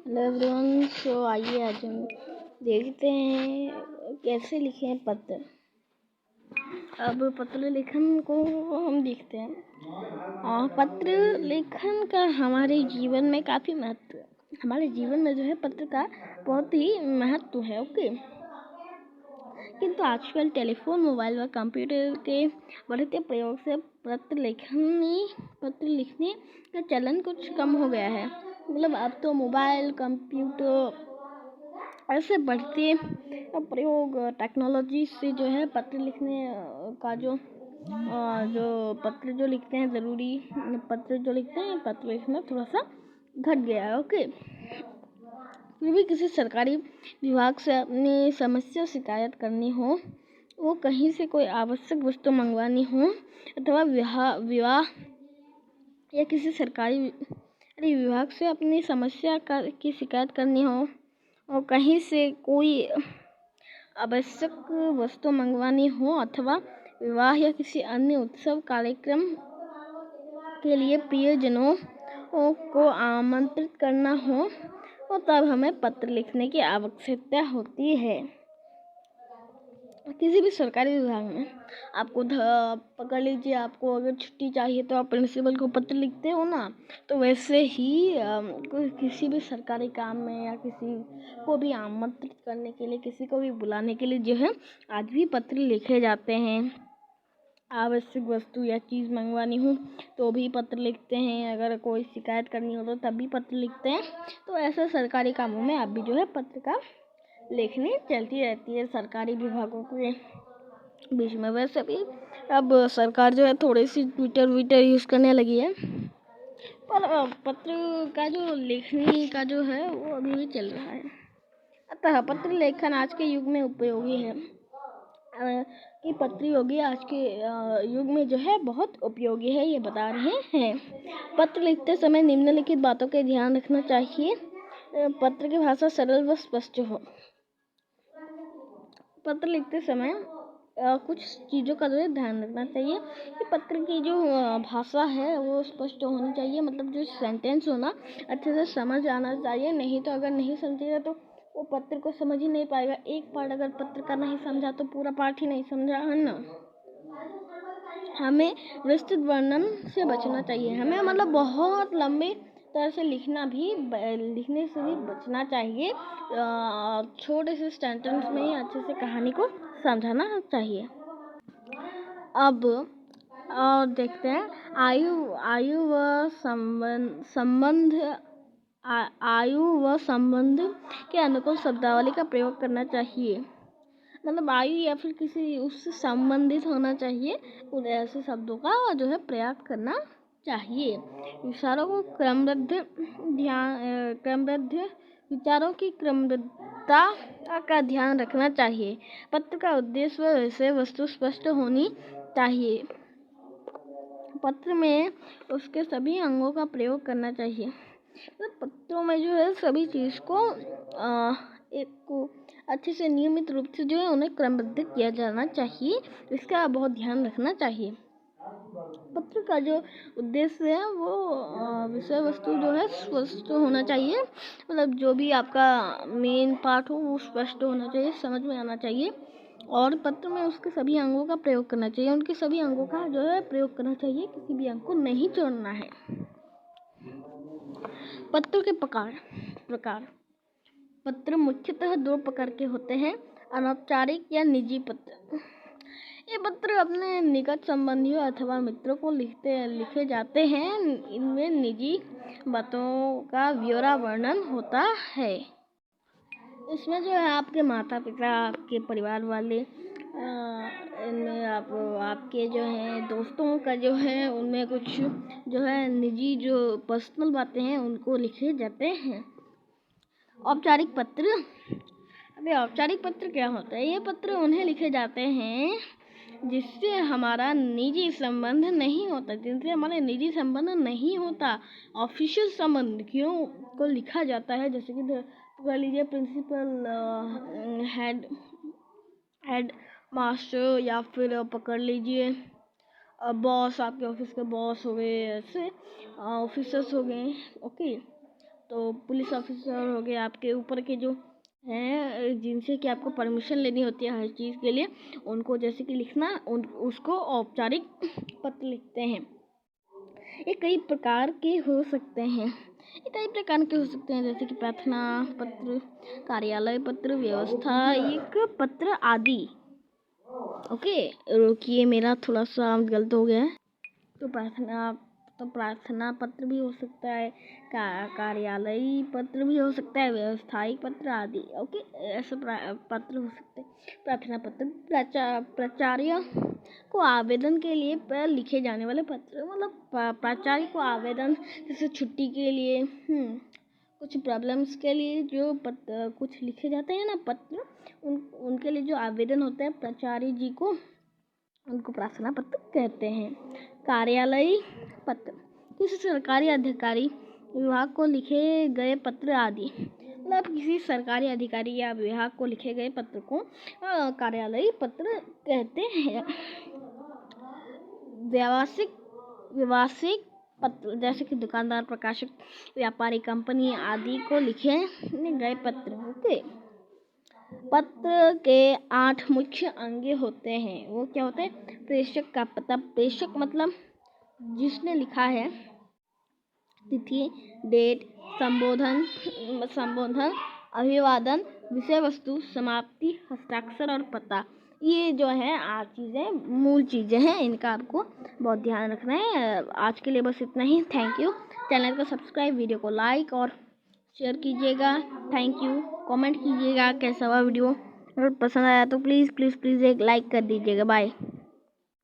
Hello everyone. सो आइए आज हम देखते हैं कैसे लिखें पत्र। अब पत्र लेखन को हम देखते हैं। पत्र लेखन का हमारे जीवन में काफ़ी महत्व है। हमारे जीवन में जो है पत्र का बहुत ही महत्व है। ओके, किंतु आजकल टेलीफोन, मोबाइल व कंप्यूटर के बढ़ते प्रयोग से पत्र लिखने का चलन कुछ कम हो गया है। मतलब अब तो मोबाइल, कंप्यूटर ऐसे बढ़ते प्रयोग टेक्नोलॉजी से जो है पत्र लिखने का जो पत्र जो लिखते हैं पत्र लिखना थोड़ा सा घट गया है। ओके, फिर भी किसी सरकारी विभाग से अपनी समस्या शिकायत करनी हो, वो कहीं से कोई आवश्यक वस्तु मंगवानी हो, अथवा विवाह या किसी सरकारी विभाग से अपनी समस्या की शिकायत करनी हो, और कहीं से कोई आवश्यक वस्तु मंगवानी हो, अथवा विवाह या किसी अन्य उत्सव कार्यक्रम के लिए प्रियजनों को आमंत्रित करना हो, तो तब हमें पत्र लिखने की आवश्यकता होती है। किसी भी सरकारी विभाग में आपको पकड़ लीजिए, आपको अगर छुट्टी चाहिए तो आप प्रिंसिपल को पत्र लिखते हो ना, तो वैसे ही किसी भी सरकारी काम में या किसी को भी आमंत्रित करने के लिए, किसी को भी बुलाने के लिए जो है आज भी पत्र लिखे जाते हैं। आवश्यक वस्तु या चीज़ मंगवानी हो तो भी पत्र लिखते हैं, अगर कोई शिकायत करनी हो तो तब भी पत्र लिखते हैं। तो ऐसे सरकारी कामों में अब भी जो है पत्र का लेखनी चलती रहती है सरकारी विभागों के बीच में। वैसे भी अब सरकार जो है थोड़ी सी ट्विटर यूज़ करने लगी है, पर पत्र का जो लेखनी का जो है वो अभी भी चल रहा है। अतः पत्र लेखन आज के युग में उपयोगी है। कि पत्र योगी आज के युग में जो है बहुत उपयोगी है, ये बता रहे हैं। पत्र लिखते समय निम्नलिखित बातों का ध्यान रखना चाहिए। पत्र की भाषा सरल व स्पष्ट हो। पत्र लिखते समय कुछ चीज़ों का जो है ध्यान रखना चाहिए कि पत्र की जो भाषा है वो स्पष्ट होनी चाहिए। मतलब जो सेंटेंस हो ना अच्छे से समझ आना चाहिए, नहीं तो अगर नहीं समझेगा तो वो पत्र को समझ ही नहीं पाएगा। एक पार्ट अगर पत्र का नहीं समझा तो पूरा पार्ट ही नहीं समझा, है ना। हमें विस्तृत वर्णन से बचना चाहिए। हमें मतलब बहुत लंबे तरह से लिखने से भी बचना चाहिए। छोटे से सेंटेंस में ही अच्छे से कहानी को समझाना चाहिए। अब और देखते हैं आयु व संबंध के अनुकूल शब्दावली का प्रयोग करना चाहिए। मतलब आयु या फिर किसी उससे संबंधित होना चाहिए, उन ऐसे शब्दों का जो है प्रयोग करना चाहिए। विचारों की क्रमबद्धता का ध्यान रखना चाहिए। पत्र का उद्देश्य व विषय वस्तु स्पष्ट होनी चाहिए। पत्र में उसके सभी अंगों का प्रयोग करना चाहिए। तो पत्रों में जो है सभी चीज़ को अच्छे से नियमित रूप से जो है उन्हें क्रमबद्ध किया जाना चाहिए। इसका बहुत ध्यान रखना चाहिए। पत्र का जो उद्देश्य है वो विषय वस्तु जो है स्पष्ट होना चाहिए। मतलब जो भी आपका मेन पार्ट हो वो स्पष्ट होना चाहिए, समझ में आना चाहिए। और पत्र में उसके सभी अंगों का प्रयोग करना चाहिए। उनके सभी अंगों का जो है प्रयोग करना चाहिए, किसी भी अंग को नहीं छोड़ना है। पत्र के प्रकार पत्र मुख्यतः दो प्रकार के होते हैं, अनौपचारिक या निजी पत्र। ये पत्र अपने निकट संबंधियों अथवा मित्रों को लिखे जाते हैं। इनमें निजी बातों का ब्यौरा वर्णन होता है। इसमें जो है आपके माता पिता, आपके परिवार वाले, इनमें आपके जो है दोस्तों का जो है उनमें कुछ जो है निजी जो पर्सनल बातें हैं उनको लिखे जाते हैं। औपचारिक पत्र। अभी औपचारिक पत्र क्या होता है? ये पत्र उन्हें लिखे जाते हैं जिससे हमारा निजी संबंध नहीं होता, ऑफिशियल संबंध क्यों को लिखा जाता है। जैसे कि पकड़ लीजिए प्रिंसिपल, हेड मास्टर, या फिर पकड़ लीजिए बॉस, आपके ऑफिस के बॉस हो गए, ऐसे ऑफिसर्स हो गए। ओके, तो पुलिस ऑफिसर हो गए, आपके ऊपर के जो हैं जिनसे कि आपको परमिशन लेनी होती है हर चीज़ के लिए, उनको जैसे कि लिखना उसको औपचारिक पत्र लिखते हैं। ये कई प्रकार के हो सकते हैं, जैसे कि प्रार्थना पत्र, कार्यालय पत्र, व्यवसायिक पत्र आदि। ओके, रुकिए, मेरा थोड़ा सा गलत हो गया है। तो प्रार्थना पत्र भी हो सकता है, कार्यालयी पत्र भी हो सकता है, व्यवसायिक पत्र आदि। ओके, ऐसे पत्र हो सकते हैं। प्रार्थना पत्र प्राचार्य को आवेदन के लिए लिखे जाने वाले पत्र, मतलब प्राचार्य को आवेदन, जैसे छुट्टी के लिए, कुछ प्रॉब्लम्स के लिए जो कुछ लिखे जाते हैं ना पत्र, उनके लिए जो आवेदन होता है प्राचार्य जी को, उनको प्रार्थना पत्र कहते हैं। कार्यालयी पत्र, किसी सरकारी अधिकारी विभाग को लिखे गए पत्र आदि, मतलब किसी सरकारी अधिकारी या विभाग को लिखे गए पत्र को कार्यालयी पत्र कहते हैं। व्यावसायिक पत्र, जैसे कि दुकानदार, प्रकाशक, व्यापारी, कंपनी आदि को लिखे गए पत्र। ओके, पत्र के 8 मुख्य अंग होते हैं। वो क्या होते हैं? प्रेषक का पता, प्रेषक मतलब जिसने लिखा है, तिथि, डेट, संबोधन, अभिवादन, विषय वस्तु, समाप्ति, हस्ताक्षर और पता। ये जो है 8 चीज़ें, मूल चीज़ें हैं, इनका आपको बहुत ध्यान रखना है। आज के लिए बस इतना ही। Thank you. चैनल को सब्सक्राइब, वीडियो को लाइक और शेयर कीजिएगा। Thank you. कमेंट कीजिएगा कैसा हुआ वीडियो। अगर पसंद आया तो प्लीज़ एक लाइक कर दीजिएगा। बाय।